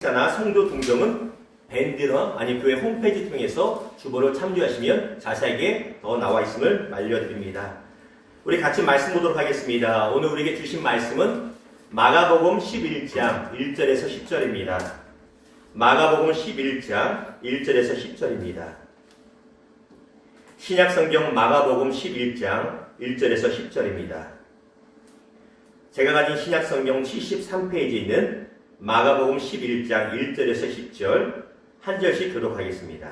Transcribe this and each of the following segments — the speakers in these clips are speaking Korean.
식사나 성도 동정은 밴드나 아니 교회 홈페이지 통해서 주보를 참조하시면 자세하게 더 나와 있음을 알려드립니다. 우리 같이 말씀 보도록 하겠습니다. 오늘 우리에게 주신 말씀은 마가복음 11장 1절에서 10절입니다. 마가복음 11장 1절에서 10절입니다. 신약성경 마가복음 11장 1절에서 10절입니다. 제가 가진 신약성경 73페이지에 있는 마가복음 11장 1절에서 10절 한 절씩 교독하겠습니다.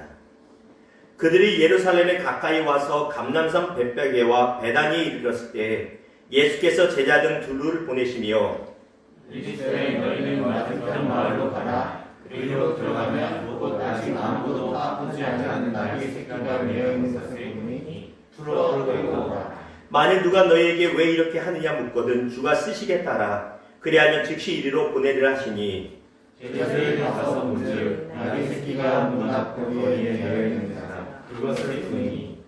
그들이 예루살렘에 가까이 와서 감람산 벳베게와 베다니에 이르렀을 때 예수께서 제자 등 둘을 보내시며 이리스도에 너희는 맞은편 마을로 가라. 그리로 들어가면 곧 아직 아무도 파보지 않은 나귀 새끼가 매여있는 것을 보니 풀어들고 오라. 만일 누가 너희에게 왜 이렇게 하느냐 묻거든 주가 쓰시겠다라. 그리하면 즉시 이리로 보내리라 하시니 제자들이 가서 문즉 나귀 새끼가 문 앞 거리에 매여있는 사람 그것을 보니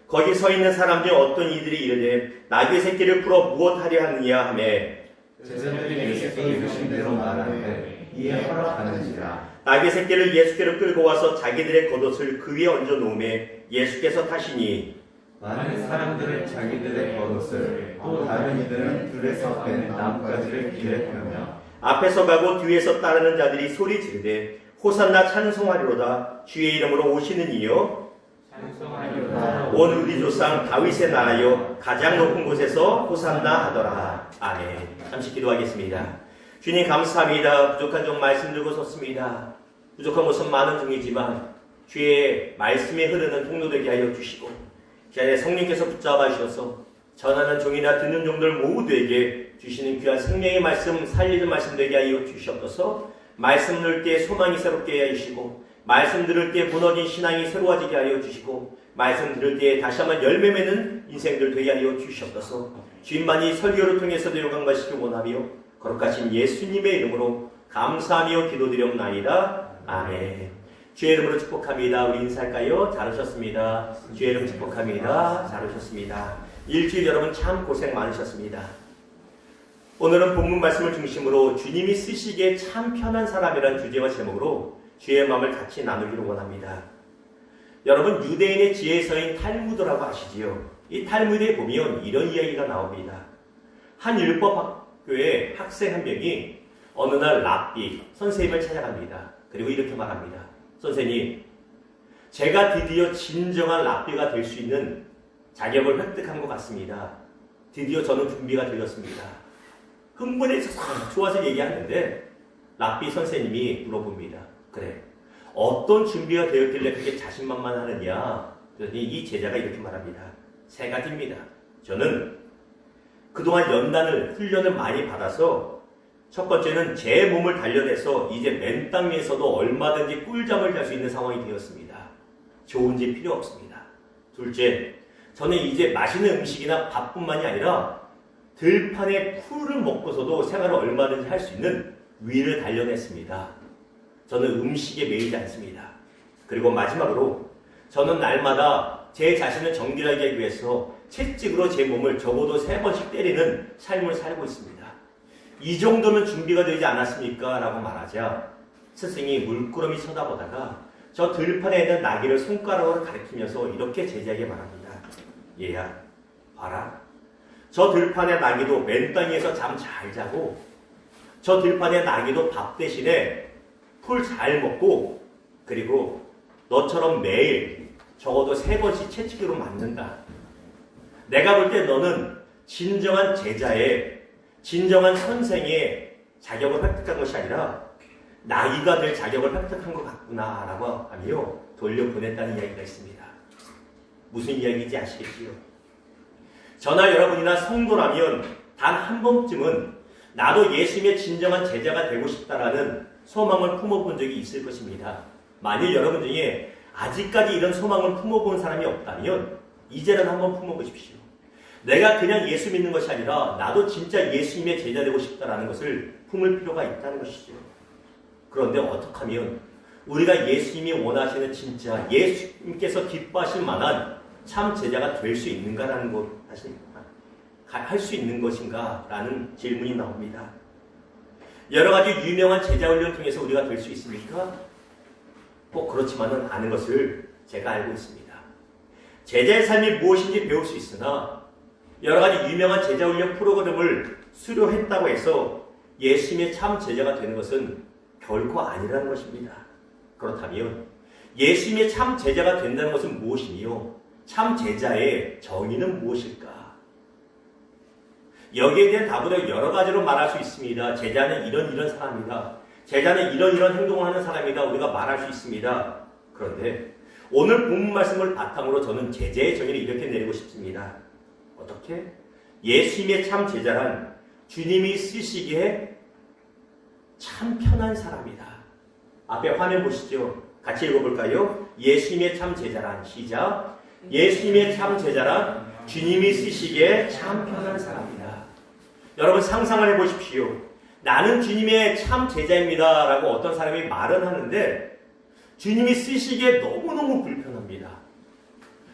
거기 서 있는 사람 중 어떤 이들이 이르되 나귀 새끼를 풀어 무엇하려 하느냐 하매 제자들이 예수께 이르신 대로 말하되 이에 허락하는지라. 나귀 새끼를 예수께로 끌고 와서 자기들의 겉옷을 그 위에 얹어 놓음에 예수께서 타시니 많은 사람들은 자기들의 겉옷을 또 다른 이들은 들에서 뺀 나뭇가지를 길에 펴며 앞에서 가고 뒤에서 따르는 자들이 소리 지르되 호산나 찬송하리로다 주의 이름으로 오시는 이여 찬송하리로다 온 우리 조상 다윗의 나라여 가장 높은 곳에서 호산나 하더라. 아멘. 잠시 기도하겠습니다. 주님 감사합니다. 부족한 점 말씀 들고 섰습니다. 부족한 것은 많은 중이지만 주의 말씀이 흐르는 통로 되게 하여 주시고 그 안에 성령께서 붙잡아 주셔서 전하는 종이나 듣는 종들 모두에게 주시는 귀한 생명의 말씀, 살리는 말씀 되게 하여 주시옵소서. 말씀 들을 때 소망이 새롭게 하여 주시고 말씀 들을 때 무너진 신앙이 새로워지게 하여 주시고 말씀 들을 때 다시 한번 열매 맺는 인생들 되게 하여 주시옵소서. 주님만이 설교를 통해서도 영광받으시길 원하며 거룩하신 예수님의 이름으로 감사하며 기도드렸나이다. 아멘. 주의 이름으로 축복합니다. 우리 인사할까요? 잘 오셨습니다. 주의 이름 축복합니다. 잘 오셨습니다. 일주일 여러분 참 고생 많으셨습니다. 오늘은 본문 말씀을 중심으로 주님이 쓰시기에 참 편한 사람이라는 주제와 제목으로 주의 마음을 같이 나누기를 원합니다. 여러분 유대인의 지혜서인 탈무드라고 아시지요? 이 탈무드에 보면 이런 이야기가 나옵니다. 한 율법학교의 학생 한 명이 어느 날 랍비 선생님을 찾아갑니다. 그리고 이렇게 말합니다. 선생님, 제가 드디어 진정한 랍비가 될 수 있는 자격을 획득한 것 같습니다. 드디어 저는 준비가 되었습니다. 흥분해서 좋아서 얘기하는데 랍비 선생님이 물어봅니다. 그래, 어떤 준비가 되었길래 그렇게 자신만만하느냐? 그랬더니 이 제자가 이렇게 말합니다. 세 가지입니다. 저는 그동안 훈련을 많이 받아서 첫 번째는 제 몸을 단련해서 이제 맨 땅 위에서도 얼마든지 꿀잠을 잘 수 있는 상황이 되었습니다. 좋은 집 필요 없습니다. 둘째, 저는 이제 맛있는 음식이나 밥뿐만이 아니라 들판에 풀을 먹고서도 생활을 얼마든지 할 수 있는 위를 단련했습니다. 저는 음식에 매이지 않습니다. 그리고 마지막으로 저는 날마다 제 자신을 정결하게 하기 위해서 채찍으로 제 몸을 적어도 3번씩 때리는 삶을 살고 있습니다. 이 정도면 준비가 되지 않았습니까? 라고 말하자 스승이 물끄러미 쳐다보다가 저 들판에 있는 나귀를 손가락으로 가리키면서 이렇게 제자에게 말합니다. 얘야, 봐라. 저 들판의 나귀도 맨 땅에서 잠 잘 자고 저 들판의 나귀도 밥 대신에 풀 잘 먹고 그리고 너처럼 매일 적어도 3번씩 채찍으로 맞는다. 내가 볼 때 너는 진정한 제자의 진정한 선생의 자격을 획득한 것이 아니라 나귀가 될 자격을 획득한 것 같구나 라고 하며 돌려보냈다는 이야기가 있습니다. 무슨 이야기인지 아시겠지요? 저나 여러분이나 성도라면 단 한 번쯤은 나도 예수님의 진정한 제자가 되고 싶다라는 소망을 품어본 적이 있을 것입니다. 만일 여러분 중에 아직까지 이런 소망을 품어본 사람이 없다면 이제는 한번 품어보십시오. 내가 그냥 예수 믿는 것이 아니라 나도 진짜 예수님의 제자 되고 싶다라는 것을 품을 필요가 있다는 것이죠. 그런데 어떻게 하면 우리가 예수님이 원하시는 진짜 예수님께서 기뻐하실 만한 참 제자가 될 수 있는가라는 것, 할 수 있는 것인가? 라는 질문이 나옵니다. 여러 가지 유명한 제자 훈련 통해서 우리가 될 수 있습니까? 꼭 그렇지만은 않은 것을 제가 알고 있습니다. 제자의 삶이 무엇인지 배울 수 있으나 여러 가지 유명한 제자 훈련 프로그램을 수료했다고 해서 예수님의 참 제자가 되는 것은 결코 아니라는 것입니다. 그렇다면 예수님의 참 제자가 된다는 것은 무엇이며 참 제자의 정의는 무엇일까? 여기에 대한 답을 여러 가지로 말할 수 있습니다. 제자는 이런 사람이다. 제자는 이런 행동을 하는 사람이다. 우리가 말할 수 있습니다. 그런데 오늘 본문 말씀을 바탕으로 저는 제자의 정의를 이렇게 내리고 싶습니다. 어떻게? 예수님의 참 제자란 주님이 쓰시기에 참 편한 사람이다. 앞에 화면 보시죠. 같이 읽어볼까요? 예수님의 참 제자란, 시작. 예수님의 참 제자란 주님이 쓰시기에 참 편한 사람이다. 여러분 상상을 해보십시오. 나는 주님의 참 제자입니다 라고 어떤 사람이 말은 하는데 주님이 쓰시기에 너무너무 불편합니다.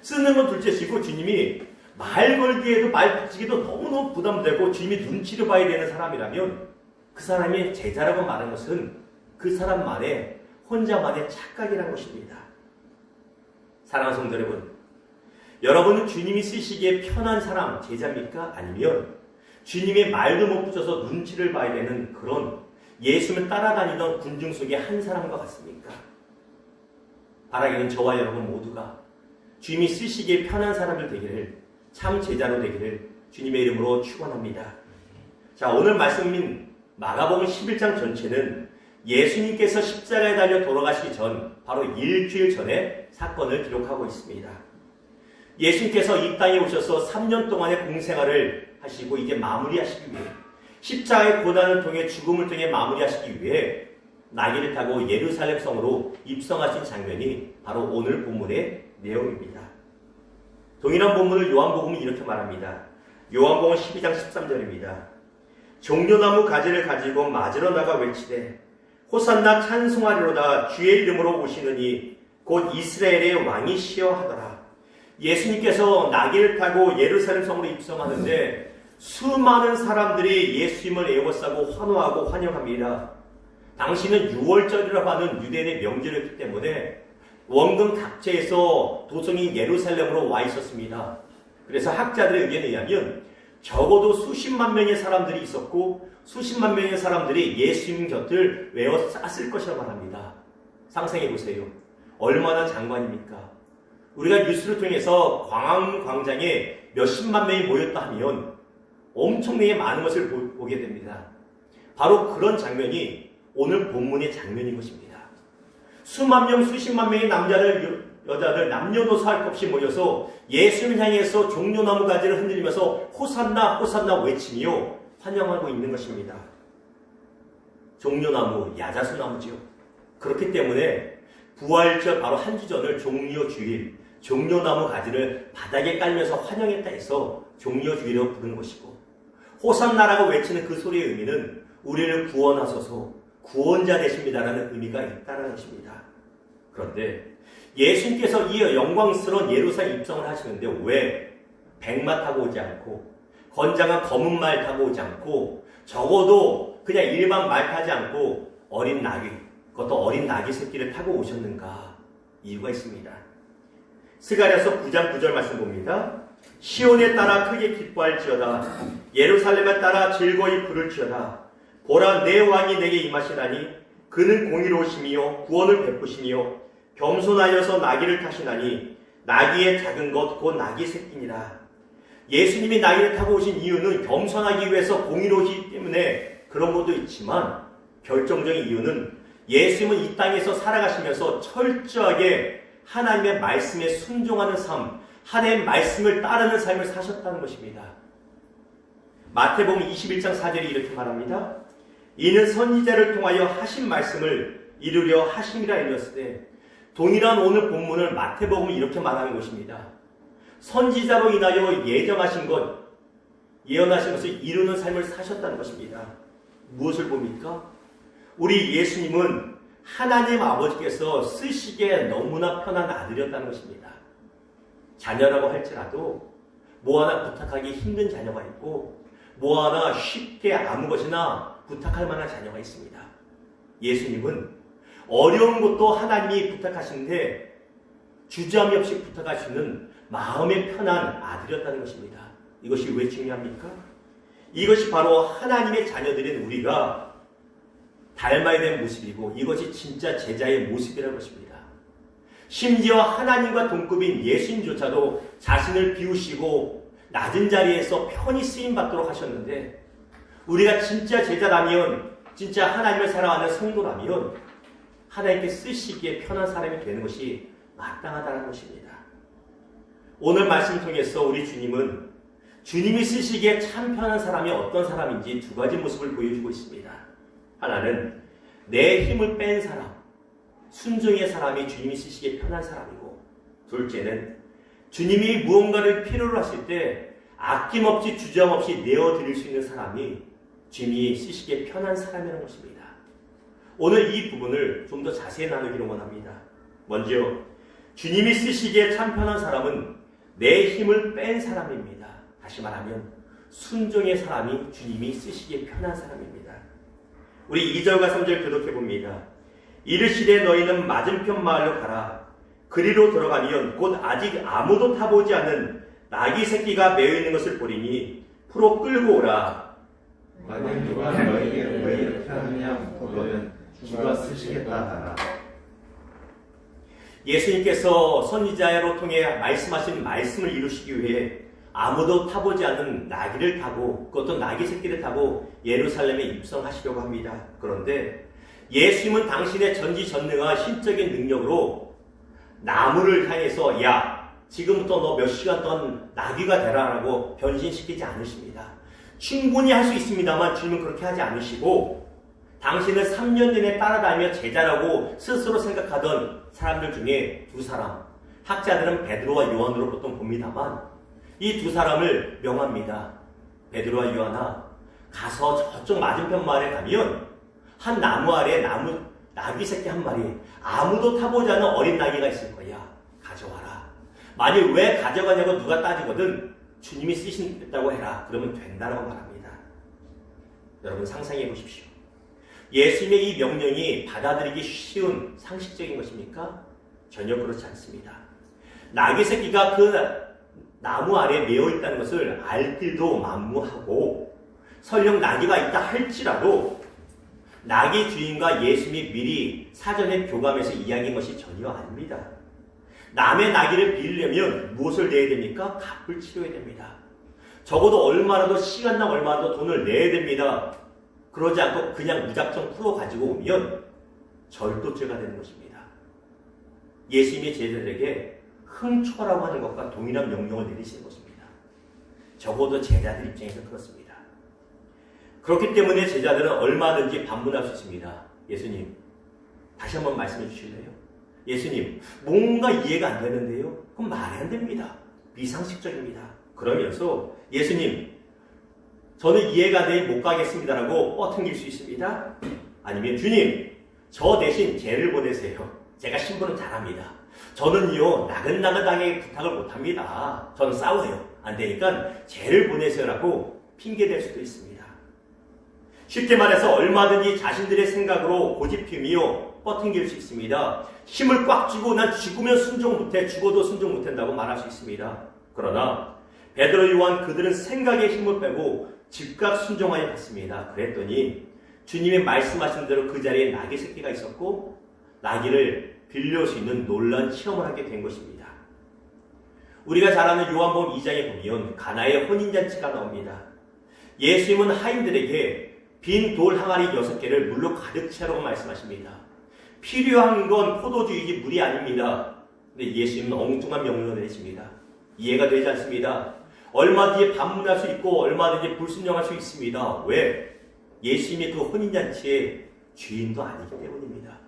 쓰는 건 둘째치고 주님이 말 걸기에도 말 붙이기도 너무너무 부담되고 주님이 눈치를 봐야 되는 사람이라면 그 사람이 제자라고 말하는 것은 그 사람만의 혼자만의 착각이라는 것입니다. 사랑하는 성도 여러분, 여러분은 주님이 쓰시기에 편한 사람 제자입니까? 아니면 주님의 말도 못 붙여서 눈치를 봐야 되는 그런 예수를 따라다니던 군중 속의 한 사람과 같습니까? 바라기는 저와 여러분 모두가 주님이 쓰시기에 편한 사람들 되기를, 참 제자로 되기를 주님의 이름으로 축원합니다. 자, 오늘 말씀인 마가복음 11장 전체는 예수님께서 십자가에 달려 돌아가시기 전 바로 일주일 전에 사건을 기록하고 있습니다. 예수님께서 이 땅에 오셔서 3년 동안의 공생활을 하시고 이제 마무리하시기 위해 십자가의 고난을 통해 죽음을 통해 마무리하시기 위해 나귀를 타고 예루살렘 성으로 입성하신 장면이 바로 오늘 본문의 내용입니다. 동일한 본문을 요한복음은 이렇게 말합니다. 요한복음 12장 13절입니다. 종려나무 가지를 가지고 맞으러 나가 외치되 호산나 찬송하리로다 주의 이름으로 오시느니 곧 이스라엘의 왕이시여 하더라. 예수님께서 나귀를 타고 예루살렘 성으로 입성하는데 수많은 사람들이 예수님을 애워싸고 환호하고 환영합니다. 당시는 6월절이라고 하는 유대인의 명절이었기 때문에 원근 각지에서 도성이 예루살렘으로 와 있었습니다. 그래서 학자들의 의견에 의하면 적어도 수십만 명의 사람들이 있었고 수십만 명의 사람들이 예수님 곁을 외워쌌을 것이라고 말합니다. 상상해 보세요. 얼마나 장관입니까? 우리가 뉴스를 통해서 광화문광장에 몇십만 명이 모였다 하면 엄청나게 많은 것을 보게 됩니다. 바로 그런 장면이 오늘 본문의 장면인 것입니다. 수만 명, 수십만 명의 남자들, 여자들 남녀노소 할 것 없이 모여서 예수님을 향해서 종려나무 가지를 흔들면서 호산나 호산나 외치며 환영하고 있는 것입니다. 종려나무, 야자수나무지요. 그렇기 때문에 부활절 바로 한 주 전을 종려주일, 종려나무 가지를 바닥에 깔면서 환영했다 해서 종려주일이라고 부르는 것이고, 호산나라고 외치는 그 소리의 의미는 우리를 구원하소서 구원자 되십니다라는 의미가 있다는 것입니다. 그런데 예수님께서 이 영광스러운 예루살렘 입성을 하시는데 왜 백마 타고 오지 않고 건장한 검은 말 타고 오지 않고 적어도 그냥 일반 말 타지 않고 어린 나귀, 그것도 어린 나귀 새끼를 타고 오셨는가? 이유가 있습니다. 스가랴서 9장 9절 말씀 봅니다. 시온에 따라 크게 기뻐할지어다. 예루살렘에 따라 즐거이 부를지어다. 보라 내 왕이 내게 임하시나니 그는 공의로우시며 구원을 베푸시며 겸손하여서 나귀를 타시나니 나귀의 작은 것 곧 나귀 새끼니라. 예수님이 나귀를 타고 오신 이유는 겸손하기 위해서 공의로우시기 때문에 그런 것도 있지만 결정적인 이유는 예수님은 이 땅에서 살아가시면서 철저하게 하나님의 말씀에 순종하는 삶, 하나님의 말씀을 따르는 삶을 사셨다는 것입니다. 마태복음 21장 4절이 이렇게 말합니다. 이는 선지자를 통하여 하신 말씀을 이루려 하심이라 일렀을 때 동일한 오늘 본문을 마태복음은 이렇게 말하는 것입니다. 선지자로 인하여 예정하신 것, 예언하신 것을 이루는 삶을 사셨다는 것입니다. 무엇을 봅니까? 우리 예수님은 하나님 아버지께서 쓰시기에 너무나 편한 아들이었다는 것입니다. 자녀라고 할지라도 뭐 하나 부탁하기 힘든 자녀가 있고 뭐 하나 쉽게 아무 것이나 부탁할 만한 자녀가 있습니다. 예수님은 어려운 것도 하나님이 부탁하시는데 주저함이 없이 부탁하시는 마음의 편한 아들이었다는 것입니다. 이것이 왜 중요합니까? 이것이 바로 하나님의 자녀들인 우리가 닮아야 될 모습이고 이것이 진짜 제자의 모습이라는 것입니다. 심지어 하나님과 동급인 예수님조차도 자신을 비우시고 낮은 자리에서 편히 쓰임받도록 하셨는데 우리가 진짜 제자라면 진짜 하나님을 사랑하는 성도라면 하나님께 쓰시기에 편한 사람이 되는 것이 마땅하다는 것입니다. 오늘 말씀 통해서 우리 주님은 주님이 쓰시기에 참 편한 사람이 어떤 사람인지 두 가지 모습을 보여주고 있습니다. 하나는 내 힘을 뺀 사람, 순종의 사람이 주님이 쓰시기에 편한 사람이고, 둘째는 주님이 무언가를 필요로 하실 때 아낌없이 주저함 없이 내어드릴 수 있는 사람이 주님이 쓰시기에 편한 사람이라는 것입니다. 오늘 이 부분을 좀 더 자세히 나누기를 원합니다. 먼저 주님이 쓰시기에 참 편한 사람은 내 힘을 뺀 사람입니다. 다시 말하면 순종의 사람이 주님이 쓰시기에 편한 사람입니다. 우리 2절과 3절 교독해 봅니다. 이르시되 너희는 맞은편 마을로 가라. 그리로 들어가면 곧 아직 아무도 타보지 않는 나귀 새끼가 매어 있는 것을 보리니 풀어 끌고 오라. 만약 누가 너희에게 왜 이렇게 하느냐 보거든 주가 쓰시겠다 하라. 예수님께서 선지자로 통해 말씀하신 말씀을 이루시기 위해 아무도 타보지 않은 나귀를 타고 그것도 나귀 새끼를 타고 예루살렘에 입성하시려고 합니다. 그런데 예수님은 당신의 전지전능한 신적인 능력으로 나무를 향해서 야 지금부터 너 몇 시간 동안 나귀가 되라라고 변신시키지 않으십니다. 충분히 할 수 있습니다만 주님은 그렇게 하지 않으시고 당신을 3년 내내 따라다니며 제자라고 스스로 생각하던 사람들 중에 두 사람, 학자들은 베드로와 요한으로 보통 봅니다만 이 두 사람을 명합니다. 베드로와 요한아, 가서 저쪽 맞은편 마을에 가면 한 나무 아래 나귀 새끼 한 마리, 아무도 타보지 않은 어린 나귀가 있을 거야. 가져와라. 만일 왜 가져가냐고 누가 따지거든 주님이 쓰신다고 해라. 그러면 된다고 말합니다. 여러분 상상해 보십시오. 예수님의 이 명령이 받아들이기 쉬운 상식적인 것입니까? 전혀 그렇지 않습니다. 나귀 새끼가 그 나무 아래에 매어 있다는 것을 알 길도 만무하고 설령 나귀가 있다 할지라도 나귀 주인과 예수님이 미리 사전에 교감해서 이야기한 것이 전혀 아닙니다. 남의 나귀를 빌려면 무엇을 내야 됩니까? 값을 치러야 됩니다. 적어도 얼마라도 시간당 얼마라도 돈을 내야 됩니다. 그러지 않고 그냥 무작정 풀어 가지고 오면 절도죄가 되는 것입니다. 예수님의 제자들에게 흠초라고 하는 것과 동일한 명령을 내리시는 것입니다. 적어도 제자들 입장에서 그렇습니다. 그렇기 때문에 제자들은 얼마든지 반문할 수 있습니다. 예수님, 다시 한번 말씀해 주실래요? 예수님, 뭔가 이해가 안 되는데요? 그럼 말이 안 됩니다. 비상식적입니다. 그러면서 예수님, 저는 이해가 안 되니 못 가겠습니다라고 뻗어길 수 있습니다. 아니면 주님, 저 대신 쟤를 보내세요. 제가 신부는 잘합니다. 저는요 나긋나긋하게 부탁을 못합니다. 저는 싸워요. 안 되니까 쟤를 보내세요라고 핑계댈 수도 있습니다. 쉽게 말해서 얼마든지 자신들의 생각으로 고집피우며 뻗어길 수 있습니다. 힘을 꽉 쥐고 난 죽으면 순종 못해, 죽어도 순종 못한다고 말할 수 있습니다. 그러나 베드로 요한 그들은 생각에 힘을 빼고 즉각 순종하여 갔습니다. 그랬더니 주님이 말씀하신 대로 그 자리에 나귀 새끼가 있었고 나귀를 빌려올 수 있는 놀라운 체험을 하게 된 것입니다. 우리가 잘 아는 요한복음 2장에 보면 가나의 혼인잔치가 나옵니다. 예수님은 하인들에게 빈 돌 항아리 6개를 물로 가득 채라고 말씀하십니다. 필요한 건 포도주이지 물이 아닙니다. 근데 예수님은 엉뚱한 명령을 내리십니다. 이해가 되지 않습니다. 얼마든지 반문할 수 있고 얼마든지 불순종할 수 있습니다. 왜? 예수님이 그 혼인잔치의 주인도 아니기 때문입니다.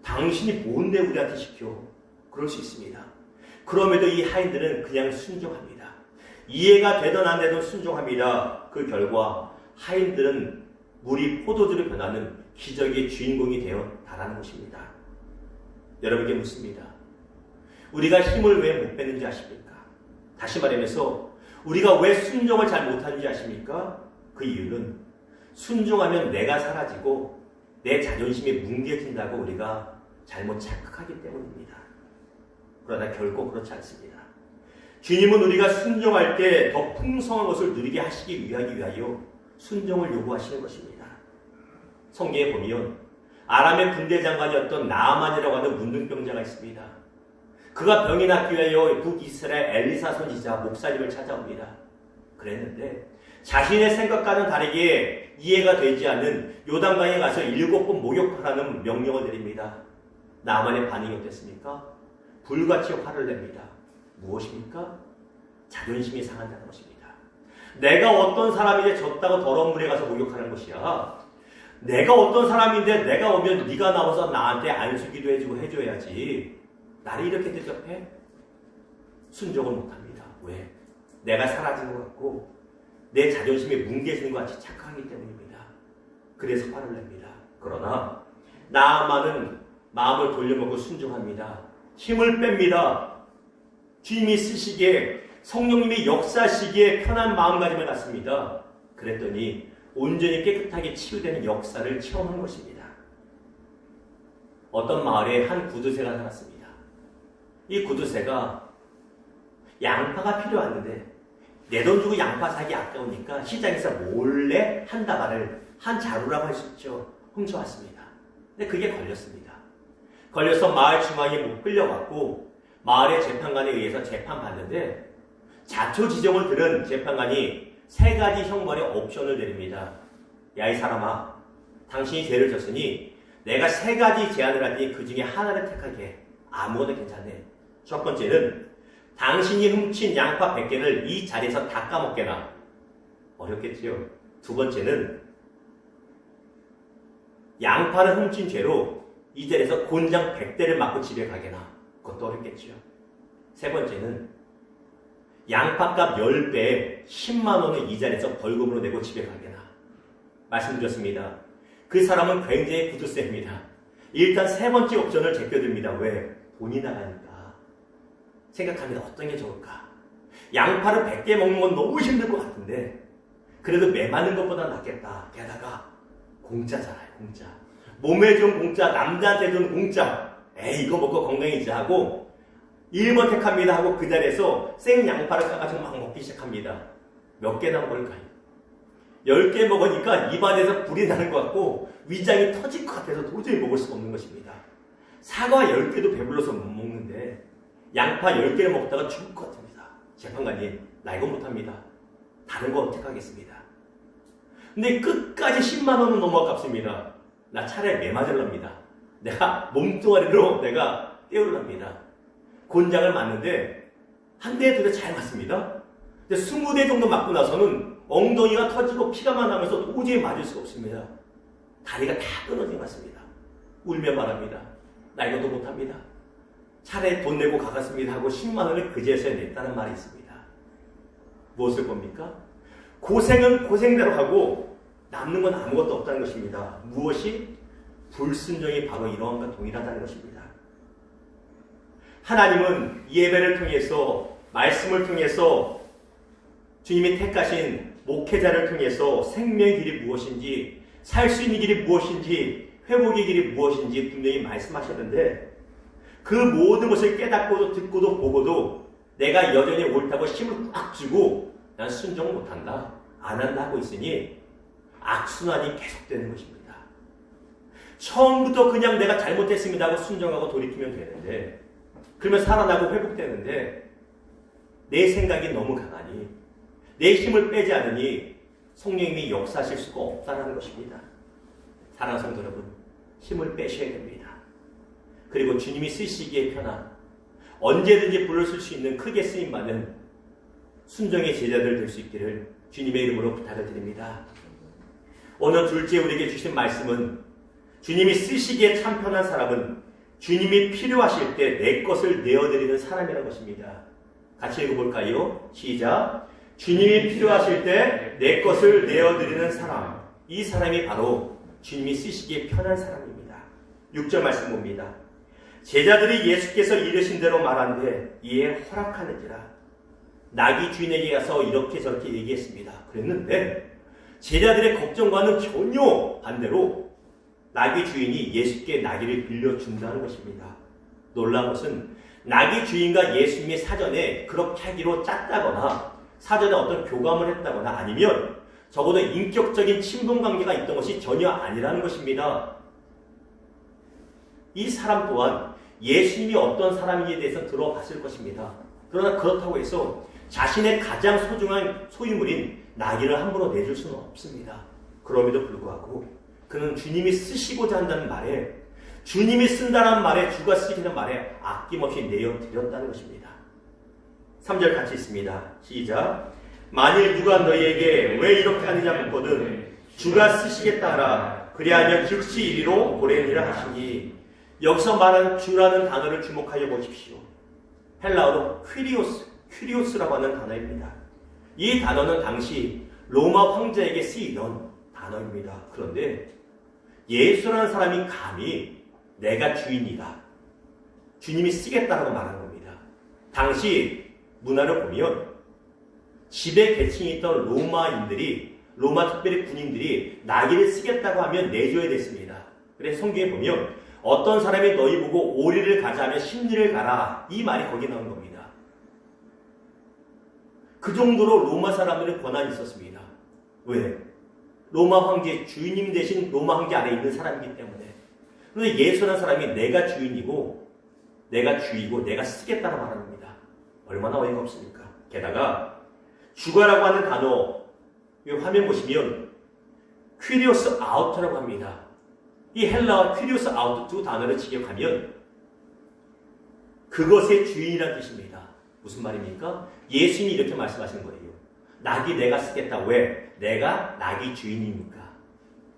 당신이 뭔데 우리한테 시켜? 그럴 수 있습니다. 그럼에도 이 하인들은 그냥 순종합니다. 이해가 되든 안 되든 순종합니다. 그 결과 하인들은 물이 포도주로 변하는 기적의 주인공이 되어 달하는 것입니다. 여러분께 묻습니다. 우리가 힘을 왜 못 빼는지 아십니까? 다시 말하면서 우리가 왜 순종을 잘 못하는지 아십니까? 그 이유는 순종하면 내가 사라지고 내 자존심이 뭉개진다고 우리가 잘못 착각하기 때문입니다. 그러나 결코 그렇지 않습니다. 주님은 우리가 순종할 때 더 풍성한 것을 누리게 하시기 위하여 순종을 요구하시는 것입니다. 성경에 보면 아람의 군대 장관이었던 나아만이라고 하는 문둥병자가 있습니다. 그가 병이 낫기 위하여 북이스라엘 엘리사 선지자 목사님을 찾아옵니다. 그랬는데 자신의 생각과는 다르게 이해가 되지 않는 요단강에 가서 7번 목욕하라는 명령을 내립니다. 나아만의 반응이 어땠습니까? 불같이 화를 냅니다. 무엇입니까? 자존심이 상한다는 것입니다. 내가 어떤 사람인데 졌다고 더러운 물에 가서 목욕하는 것이야. 내가 어떤 사람인데 내가 오면 네가 나와서 나한테 안수기도 해주고 해줘야지. 나를 이렇게 대접해? 순종을 못합니다. 왜? 내가 사라진 것 같고 내 자존심이 뭉개지는 것 같이 착각하기 때문입니다. 그래서 화를 냅니다. 그러나 나아만은 마음을 돌려먹고 순종합니다. 힘을 뺍니다. 주님이 쓰시기에 성령님이 역사하시기에 편한 마음가짐을 갖습니다. 그랬더니 온전히 깨끗하게 치유되는 역사를 체험한 것입니다. 어떤 마을에 한 구두쇠가 살았습니다. 이 구두쇠가 양파가 필요했는데 내 돈 주고 양파 사기 아까우니까 시장에서 몰래 한 다발을 한 자루라고 할 수 있죠. 훔쳐왔습니다. 근데 그게 걸렸습니다. 걸려서 마을 중앙에 끌려갔고 마을의 재판관에 의해서 재판받는데 자초지종을 들은 재판관이 3가지 형벌의 옵션을 내립니다. 야, 이 사람아, 당신이 죄를 졌으니 내가 3가지 제안을 하니 그 중에 하나를 택하게. 아무거나 괜찮네. 첫 번째는 당신이 훔친 양파 100개를 이 자리에서 다 까먹게나. 어렵겠지요. 두 번째는 양파를 훔친 죄로 이 자리에서 곤장 100대를 맞고 집에 가게나. 그것도 어렵겠지요. 세 번째는 양파값 10배에 10만 원을 이 자리에서 벌금으로 내고 집에 가게나. 말씀드렸습니다. 그 사람은 굉장히 구두쇠입니다. 일단 3번째 옵션을 제껴듭니다. 왜? 돈이 나가니까. 생각합니다. 어떤 게 좋을까? 양파를 100개 먹는 건 너무 힘들 것 같은데 그래도 메마른 것보다 낫겠다. 게다가 공짜잖아요. 공짜. 몸에 좋은 공짜, 남자한테 좋은 공짜. 에이, 이거 먹고 건강해지지 하고 1번 택합니다 하고 그 자리에서 생 양파를 까가지고 막 먹기 시작합니다. 몇 개나 먹을까요? 10개 먹으니까 입안에서 불이 나는 것 같고 위장이 터질 것 같아서 도저히 먹을 수가 없는 것입니다. 사과 10개도 배불러서 못 먹는데 양파 10개를 먹다가 죽을 것 같습니다. 재판관님, 나 이거 못합니다. 다른 거 택하겠습니다. 근데 끝까지 10만 원은 너무 아깝습니다. 나 차라리 매 맞을랍니다. 내가 몸뚱아리로 내가 떼울랍니다. 곤장을 맞는데 한 대, 2대 잘 맞습니다. 근데 20대 정도 맞고 나서는 엉덩이가 터지고 피가 나면서 도저히 맞을 수가 없습니다. 다리가 다 끊어진 것 같습니다. 울며 말합니다. 나 이것도 못합니다. 차라리 돈 내고 가겠습니다 하고 10만 원을 그제서야 냈다는 말이 있습니다. 무엇을 겁니까? 고생은 고생대로 하고 남는 건 아무것도 없다는 것입니다. 무엇이? 불순종이 바로 이러한 것과 동일하다는 것입니다. 하나님은 예배를 통해서 말씀을 통해서 주님이 택하신 목회자를 통해서 생명의 길이 무엇인지 살 수 있는 길이 무엇인지 회복의 길이 무엇인지 분명히 말씀하셨는데 그 모든 것을 깨닫고도 듣고도 보고도 내가 여전히 옳다고 힘을 꽉 주고 난 순종을 못한다, 안 한다 하고 있으니 악순환이 계속되는 것입니다. 처음부터 그냥 내가 잘못했습니다 하고 순종하고 돌이키면 되는데 그러면 살아나고 회복되는데 내 생각이 너무 강하니 내 힘을 빼지 않으니 성령님이 역사하실 수가 없다는 것입니다. 사랑하는 성도 여러분, 힘을 빼셔야 됩니다. 그리고 주님이 쓰시기에 편한 언제든지 불러쓸 수 있는 크게 쓰임받는 순종의 제자들 될 수 있기를 주님의 이름으로 부탁을 드립니다. 오늘 둘째 우리에게 주신 말씀은 주님이 쓰시기에 참 편한 사람은 주님이 필요하실 때 내 것을 내어드리는 사람이라는 것입니다. 같이 읽어볼까요? 시작. 주님이 필요하실 때 내 것을 내어드리는 사람. 이 사람이 바로 주님이 쓰시기에 편한 사람입니다. 6절 말씀 봅니다. 제자들이 예수께서 이르신 대로 말한데 이에 허락하는지라. 나귀 주인에게 가서 이렇게 저렇게 얘기했습니다. 그랬는데 제자들의 걱정과는 전혀 반대로 나귀 주인이 예수께 나귀를 빌려준다는 것입니다. 놀라운 것은 나귀 주인과 예수님이 사전에 그렇게 하기로 짰다거나 사전에 어떤 교감을 했다거나 아니면 적어도 인격적인 친분 관계가 있던 것이 전혀 아니라는 것입니다. 이 사람 또한 예수님이 어떤 사람인지에 대해서 들어봤을 것입니다. 그러나 그렇다고 해서 자신의 가장 소중한 소유물인 나귀를 함부로 내줄 수는 없습니다. 그럼에도 불구하고 그는 주님이 쓰시고자 한다는 말에, 주님이 쓴다는 말에, 주가 쓰시는 말에 아낌없이 내어드렸다는 것입니다. 3절 같이 있습니다. 시작. 만일 누가 너희에게 왜 이렇게 하느냐 묻거든 주가 쓰시겠다 하라. 그리하면 즉시 이리로 보내니라 하시니, 여기서 말하는 주라는 단어를 주목하여 보십시오. 헬라어로 퀴리오스라고 하는 단어입니다. 이 단어는 당시 로마 황제에게 쓰이던 단어입니다. 그런데 예수라는 사람이 감히 내가 주인이다, 주님이 쓰겠다라고 말하는 겁니다. 당시 문화를 보면 지배 계층이 있던 로마인들이, 로마 특별히 군인들이 나귀를 쓰겠다고 하면 내줘야 됐습니다. 그래서 성경에 보면 어떤 사람이 너희 보고 오리를 가자 하면 십리를 가라, 이 말이 거기 나온 겁니다. 그 정도로 로마 사람들의 권한이 있었습니다. 왜? 로마 황제, 주인님 대신 로마 황제 아래에 있는 사람이기 때문에. 그런데 예수라는 사람이 내가 주인이고 내가 주이고 내가 쓰겠다고 말하는 겁니다. 얼마나 어이가 없습니까? 게다가 주가라고 하는 단어, 이 화면 보시면 퀴리오스 아우터라고 합니다. 이 헬라어 퀴리오스 아우터 두 단어를 직역하면 그것의 주인이라는 뜻입니다. 무슨 말입니까? 예수님이 이렇게 말씀하시는 거예요. 나귀 내가 쓰겠다. 왜? 내가 나귀 주인입니까?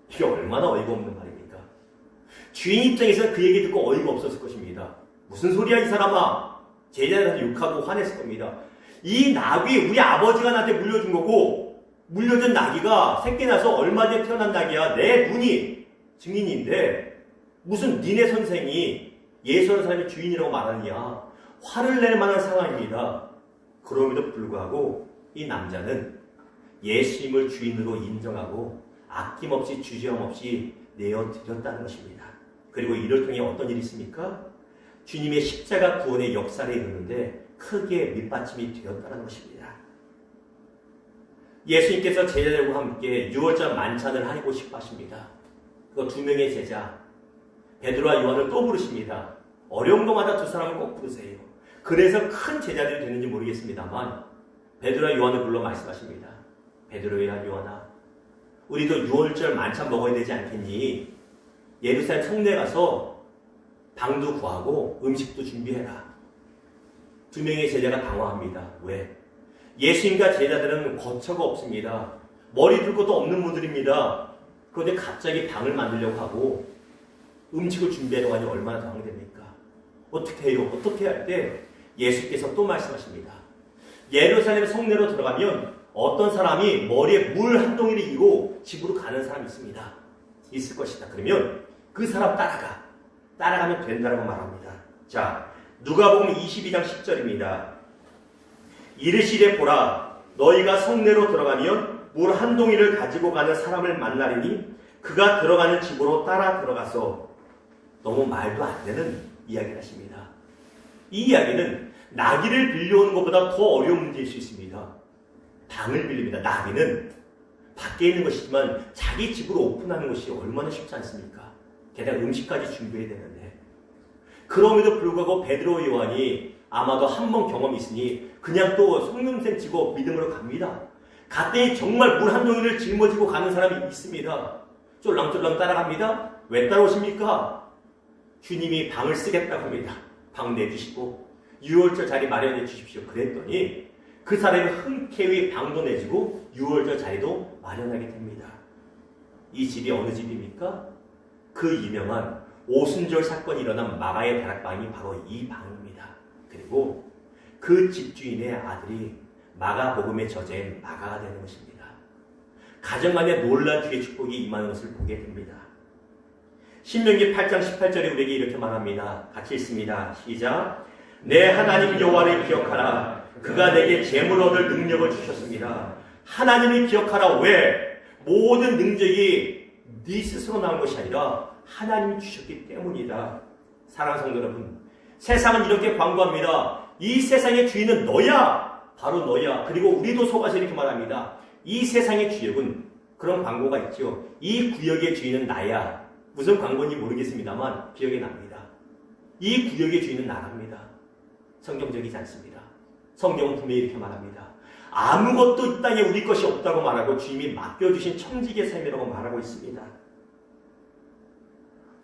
이게 얼마나 어이가 없는 말입니까? 주인 입장에서는 그 얘기 듣고 어이가 없었을 것입니다. 무슨 소리야 이 사람아? 제자들한테 욕하고 화냈을 겁니다. 이 나귀 우리 아버지가 나한테 물려준 거고, 물려준 나귀가 새끼 나서 얼마 뒤에 태어난 나귀야. 내 눈이 증인인데 무슨 니네 선생이 예수라는 사람이 주인이라고 말하느냐. 화를 낼 만한 상황입니다. 그럼에도 불구하고 이 남자는 예수님을 주인으로 인정하고 아낌없이 주저함없이 내어드렸다는 것입니다. 그리고 이를 통해 어떤 일이 있습니까? 주님의 십자가 구원의 역사를 이루는데 크게 밑받침이 되었다는 것입니다. 예수님께서 제자들과 함께 유월절 만찬을 하고 싶어 하십니다. 그 두 명의 제자 베드로와 요한을 또 부르십니다. 어려운 것마다 두 사람을 꼭 부르세요. 그래서 큰 제자들이 되는지 모르겠습니다만 베드로와 요한을 불러 말씀하십니다. 베드로야 요한아, 우리도 유월절 만찬 먹어야 되지 않겠니? 예루살렘 성내에 가서 방도 구하고 음식도 준비해라. 두 명의 제자가 당황합니다. 왜? 예수님과 제자들은 거처가 없습니다. 머리 둘 것도 없는 분들입니다. 그런데 갑자기 방을 만들려고 하고 음식을 준비하려고 하니 얼마나 당황됩니까? 어떻게 해요? 어떻게 할 때 예수께서 또 말씀하십니다. 예루살렘 성내로 들어가면 어떤 사람이 머리에 물 한 동이를 이고 집으로 가는 사람이 있습니다. 있을 것이다. 그러면 그 사람 따라가면 된다고 말합니다. 자, 누가복음 22장 10절입니다. 이르시되 보라, 너희가 성내로 들어가면 물 한 동이를 가지고 가는 사람을 만나리니 그가 들어가는 집으로 따라 들어가서, 너무 말도 안 되는 이야기를 하십니다. 이 이야기는 나귀를 빌려오는 것보다 더 어려운 문제일 수 있습니다. 방을 빌립니다. 나귀는 밖에 있는 것이지만 자기 집으로 오픈하는 것이 얼마나 쉽지 않습니까? 게다가 음식까지 준비해야 되는데. 그럼에도 불구하고 베드로 요한이 아마도 한 번 경험이 있으니 그냥 또 속냄새 치고 믿음으로 갑니다. 갔더니 정말 물 한 동이를 짊어지고 가는 사람이 있습니다. 쫄랑쫄랑 따라갑니다. 왜 따라오십니까? 주님이 방을 쓰겠다고 합니다. 방 내주시고 유월절 자리 마련해 주십시오. 그랬더니 그 사람이 흔쾌히 방도 내주고 유월절 자리도 마련하게 됩니다. 이 집이 어느 집입니까? 그 유명한 오순절 사건이 일어난 마가의 다락방이 바로 이 방입니다. 그리고 그 집주인의 아들이 마가복음의 저자인 마가가 되는 것입니다. 가정 안에 놀란 주의 축복이 임하는 것을 보게 됩니다. 신명기 8장 18절에 우리에게 이렇게 말합니다. 같이 읽습니다. 시작. 내 하나님 여호와를 기억하라. 그가 내게 재물 얻을 능력을 주셨습니다. 하나님을 기억하라. 왜? 모든 능력이 네 스스로 나온 것이 아니라 하나님이 주셨기 때문이다. 사랑하는 성도 여러분, 세상은 이렇게 광고합니다. 이 세상의 주인은 너야. 바로 너야. 그리고 우리도 속아서 이렇게 말합니다. 이 세상의 주역은, 그런 광고가 있죠. 이 구역의 주인은 나야. 무슨 광고인지 모르겠습니다만 기억이 납니다. 이 구역의 주인은 나랍니다. 성경적이지 않습니다. 성경은 분명히 이렇게 말합니다. 아무것도 이 땅에 우리 것이 없다고 말하고 주님이 맡겨주신 청지기의 삶이라고 말하고 있습니다.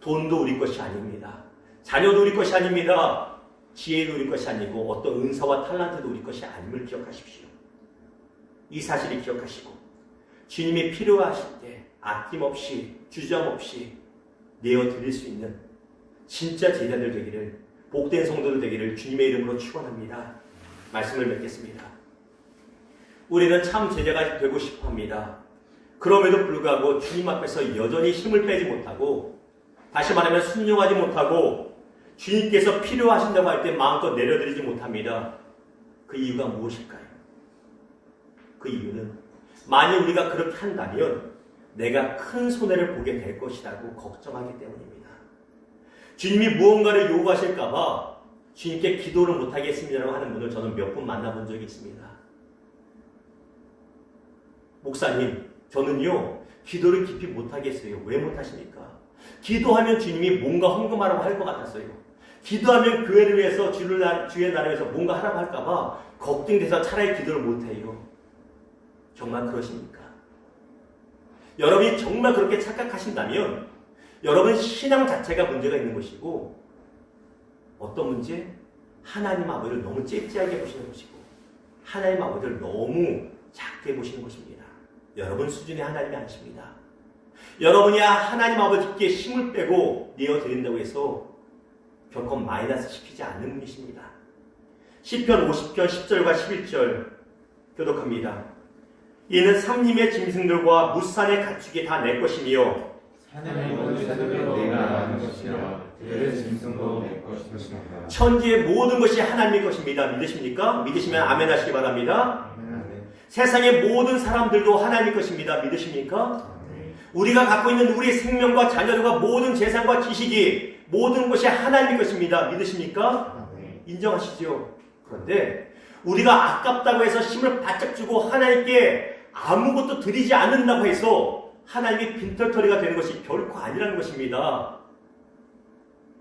돈도 우리 것이 아닙니다. 자녀도 우리 것이 아닙니다. 지혜도 우리 것이 아니고 어떤 은사와 탤런트도 우리 것이 아님을 기억하십시오. 이 사실을 기억하시고 주님이 필요하실 때 아낌없이 주저함없이 내어드릴 수 있는 진짜 제자들 되기를, 복된 성도들 되기를 주님의 이름으로 축원합니다. 말씀을 맺겠습니다. 우리는 참 제자가 되고 싶어합니다. 그럼에도 불구하고 주님 앞에서 여전히 힘을 빼지 못하고, 다시 말하면 순종하지 못하고 주님께서 필요하신다고 할 때 마음껏 내려드리지 못합니다. 그 이유가 무엇일까요? 그 이유는 만약 우리가 그렇게 한다면 내가 큰 손해를 보게 될 것이라고 걱정하기 때문입니다. 주님이 무언가를 요구하실까봐 주님께 기도를 못하겠습니다라고 하는 분을 저는 몇 분 만나본 적이 있습니다. 목사님, 저는요 기도를 깊이 못하겠어요. 왜 못하십니까? 기도하면 주님이 뭔가 헌금하라고 할 것 같았어요. 기도하면 교회를 위해서 주의 나라를 위해서 뭔가 하라고 할까봐 걱정돼서 차라리 기도를 못해요. 정말 그러십니까? 여러분이 정말 그렇게 착각하신다면 여러분 신앙 자체가 문제가 있는 것이고, 어떤 문제? 하나님 아버지를 너무 째째하게 보시는 것이고 하나님 아버지를 너무 작게 보시는 것입니다. 여러분 수준의 하나님이 아니십니다. 여러분이 하나님 아버지께 힘을 빼고 내어드린다고 해서 결코 마이너스 시키지 않는 분이십니다. 시편 50편 10절과 11절 교독합니다. 이는 삼림의 짐승들과 무산의 가축이 다 내 것이며 산의 모든 새들도 내가 아는 것이라 들의 짐승도 내 것이니라. 천지의 모든 것이 하나님의 것입니다. 믿으십니까? 믿으시면 아멘 하시기 바랍니다. 세상의 모든 사람들도 하나님의 것입니다. 믿으십니까? 우리가 갖고 있는 우리 생명과 자녀들과 모든 재산과 지식이 모든 것이 하나님의 것입니다. 믿으십니까? 인정하시죠? 그런데 우리가 아깝다고 해서 힘을 바짝 주고 하나님께 아무것도 드리지 않는다고 해서 하나님이 빈털터리가 되는 것이 결코 아니라는 것입니다.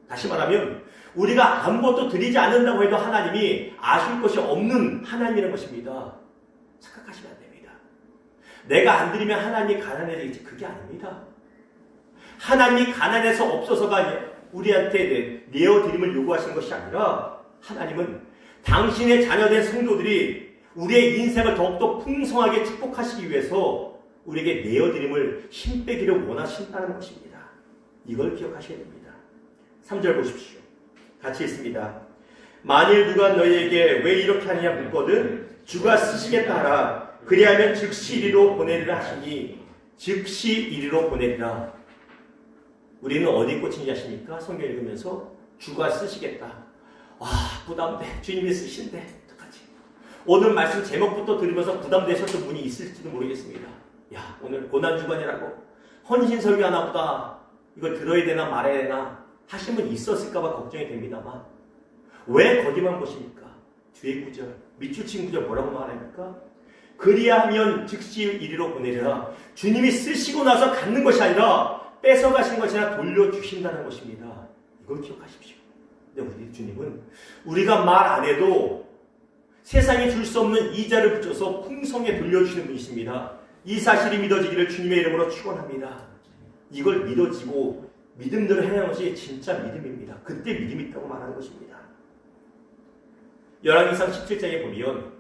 다시 말하면 우리가 아무것도 드리지 않는다고 해도 하나님이 아실 것이 없는 하나님이라는 것입니다. 착각하시면 안 됩니다. 내가 안 드리면 하나님이 가난해지겠지, 그게 아닙니다. 하나님이 가난해서 없어서가 우리한테 내어드림을 요구하시는 것이 아니라, 하나님은 당신의 자녀된 성도들이 우리의 인생을 더욱더 풍성하게 축복하시기 위해서 우리에게 내어드림을 힘 빼기를 원하신다는 것입니다. 이걸 기억하셔야 됩니다. 3절 보십시오. 같이 읽습니다. 만일 누가 너희에게 왜 이렇게 하느냐 묻거든 주가 쓰시겠다 하라. 그리하면 즉시 이리로 보내리라 하시니 즉시 이리로 보내리라. 우리는 어디 꽂힌지 아십니까? 성경 읽으면서 주가 쓰시겠다. 부담돼. 주님이 쓰신대. 어떡하지? 오늘 말씀 제목부터 들으면서 부담되셨던 분이 있을지도 모르겠습니다. 오늘 고난주간이라고 헌신설교 하나보다 이걸 들어야 되나 말아야 되나 하신 분이 있었을까봐 걱정이 됩니다만, 왜 거기만 보십니까? 뒤에 구절, 밑줄 구절 뭐라고 말합니까? 그리하면 즉시 이리로 보내리라. 주님이 쓰시고 나서 갖는 것이 아니라 뺏어가신 것이 아니라 돌려주신다는 것입니다. 이걸 기억하십시오. 근데 우리 주님은 우리가 말 안 해도 세상이 줄 수 없는 이자를 붙여서 풍성에 돌려주시는 분이십니다. 이 사실이 믿어지기를 주님의 이름으로 축원합니다. 이걸 믿어지고 믿음대로 행하는 것이 진짜 믿음입니다. 그때 믿음이 있다고 말하는 것입니다. 열왕기상 17장에 보면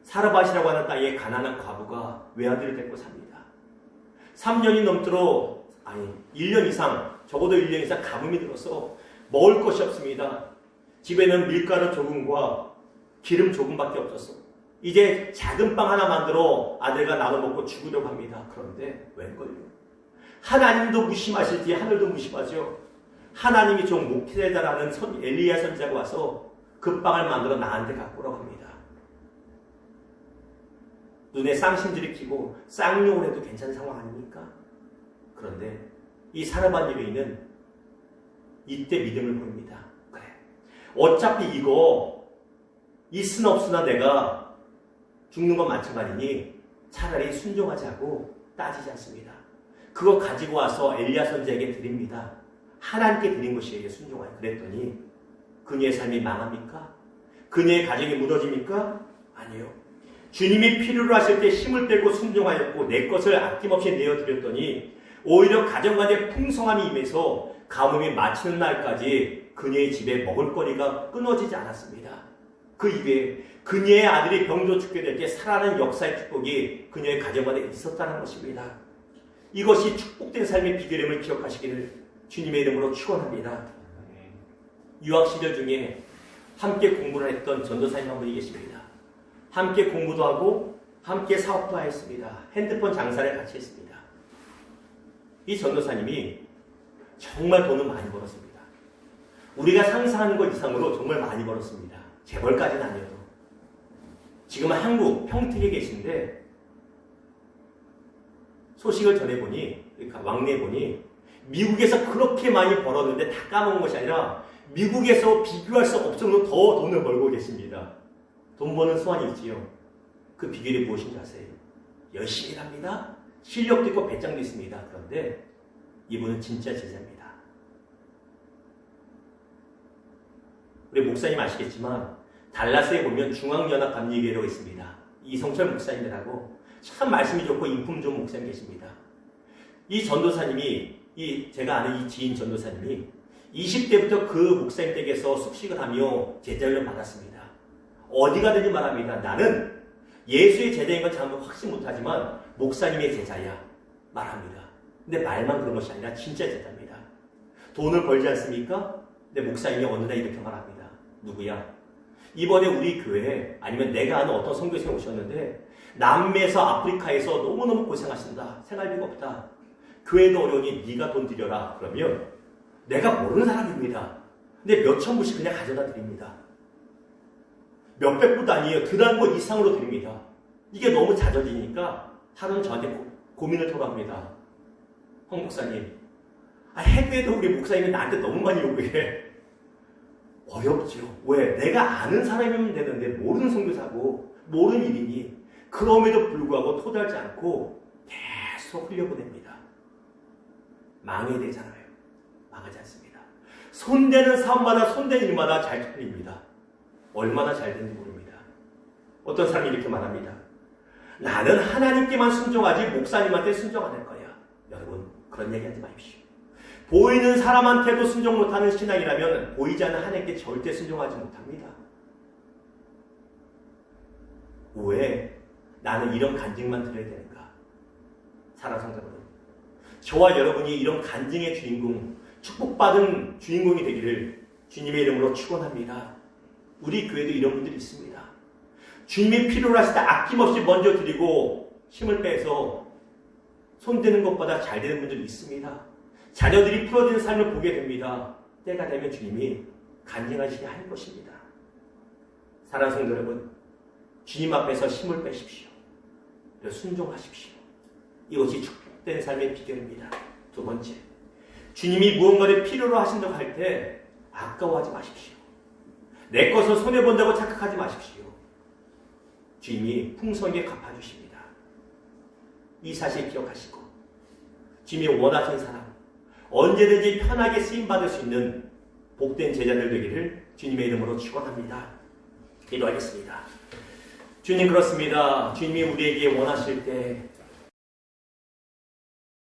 사르밧이라고 하는 땅에 가난한 과부가 외아들을 데리고 삽니다. 3년이 넘도록 1년 이상, 적어도 1년 이상 가뭄이 들어서 먹을 것이 없습니다. 집에는 밀가루 조금과 기름 조금밖에 없었어. 이제 작은 빵 하나 만들어 아들과 나눠 먹고 죽으려고 합니다. 그런데 웬걸요? 하나님도 무심하실지 하늘도 무심하죠. 하나님이 좀 목회자라는 엘리야 선지자가 와서 그 빵을 만들어 나한테 갖고 오라고 합니다. 눈에 쌍심지를 끼고 쌍욕을 해도 괜찮은 상황 아닙니까? 그런데 이 사르반 여인은 이때 믿음을 보입니다. 그래, 어차피 이거 있으나 없으나 내가 죽는 건 마찬가지니 차라리 순종하자고 따지지 않습니다. 그거 가지고 와서 엘리야 선지자에게 드립니다. 하나님께 드린 것이에요. 순종하여. 그랬더니 그녀의 삶이 망합니까? 그녀의 가정이 무너집니까? 아니요. 주님이 필요로 하실 때 힘을 빼고 순종하였고 내 것을 아낌없이 내어드렸더니 오히려 가정간의 풍성함이 임해서 가뭄이 마치는 날까지 그녀의 집에 먹을거리가 끊어지지 않았습니다. 그 이후에 그녀의 아들이 병도 죽게 될 때 살아나는 역사의 축복이 그녀의 가정간에 있었다는 것입니다. 이것이 축복된 삶의 비결임을 기억하시기를 주님의 이름으로 축원합니다. 유학 시절 중에 함께 공부를 했던 전도사님 한 분이 계십니다. 함께 공부도 하고 함께 사업도 했습니다. 핸드폰 장사를 같이 했습니다. 이 전도사님이 정말 돈을 많이 벌었습니다. 우리가 상상하는 것 이상으로 정말 많이 벌었습니다. 재벌까지는 아니어도. 지금은 한국 평택에 계신데 소식을 전해보니, 그러니까 왕래보니 미국에서 그렇게 많이 벌었는데 다 까먹은 것이 아니라 미국에서 비교할 수 없을 정도로 더 돈을 벌고 계십니다. 돈 버는 소원이 있지요. 그 비결이 무엇인지 아세요? 열심히 합니다. 실력도 있고 배짱도 있습니다. 그런데 이분은 진짜 제자입니다. 우리 목사님 아시겠지만 달라스에 보면 중앙연합감리교회라고 있습니다. 이성철 목사님이라고 참 말씀이 좋고 인품 좋은 목사님 계십니다. 이 전도사님이 제가 아는 이 지인 전도사님이 20대부터 그 목사님 댁에서 숙식을 하며 제자훈련 받았습니다. 어디 가든지 말합니다. 나는 예수의 제자인 건 잘 확신 못하지만 목사님의 제자야 말합니다. 근데 말만 그런 것이 아니라 진짜 제자입니다. 돈을 벌지 않습니까? 근데 목사님이 어느 날 이렇게 말합니다. 누구야? 이번에 우리 교회에 아니면 내가 아는 어떤 선교사님 오셨는데 남미에서 아프리카에서 너무너무 고생하신다. 생활비가 없다. 교회도 어려우니 네가 돈 드려라. 그러면 내가 모르는 사람입니다. 근데 몇천 불씩 그냥 가져다 드립니다. 몇백 불도 아니에요. 드란 거 이상으로 드립니다. 이게 너무 잦아지니까 하루는 저한테 고민을 토로합니다. 황 목사님, 해외에도 우리 목사님이 나한테 너무 많이 요구해. 어렵죠. 왜? 내가 아는 사람이면 되는데 모르는 선교사고 모르는 일이니 그럼에도 불구하고 토달지 않고 계속 흘려보냅니다. 망해야 되잖아요. 망하지 않습니다. 손대는 사람마다 손대는 일마다 잘 풀립니다. 얼마나 잘 되는지 모릅니다. 어떤 사람이 이렇게 말합니다. 나는 하나님께만 순종하지 목사님한테 순종 안 할 거야. 여러분 그런 얘기 하지 마십시오. 보이는 사람한테도 순종 못하는 신앙이라면 보이지 않는 하나님께 절대 순종하지 못합니다. 왜 나는 이런 간증만 드려야 되는가? 사랑하는 성도 여러분, 저와 여러분이 이런 간증의 주인공, 축복받은 주인공이 되기를 주님의 이름으로 축원합니다. 우리 교회도 이런 분들이 있습니다. 주님이 필요로 하실 때 아낌없이 먼저 드리고 힘을 빼서 손대는 것보다 잘 되는 분들이 있습니다. 자녀들이 풀어지는 삶을 보게 됩니다. 때가 되면 주님이 간증하시게 할 것입니다. 사랑하는 성도 여러분, 주님 앞에서 힘을 빼십시오. 순종하십시오. 이것이 축복된 삶의 비결입니다. 두 번째, 주님이 무언가를 필요로 하신다고 할 때 아까워하지 마십시오. 내 것을 손해본다고 착각하지 마십시오. 주님이 풍성하게 갚아주십니다. 이 사실 기억하시고 주님이 원하시는 사람, 언제든지 편하게 쓰임받을 수 있는 복된 제자들 되기를 주님의 이름으로 축원합니다. 기도하겠습니다. 주님, 그렇습니다. 주님이 우리에게 원하실 때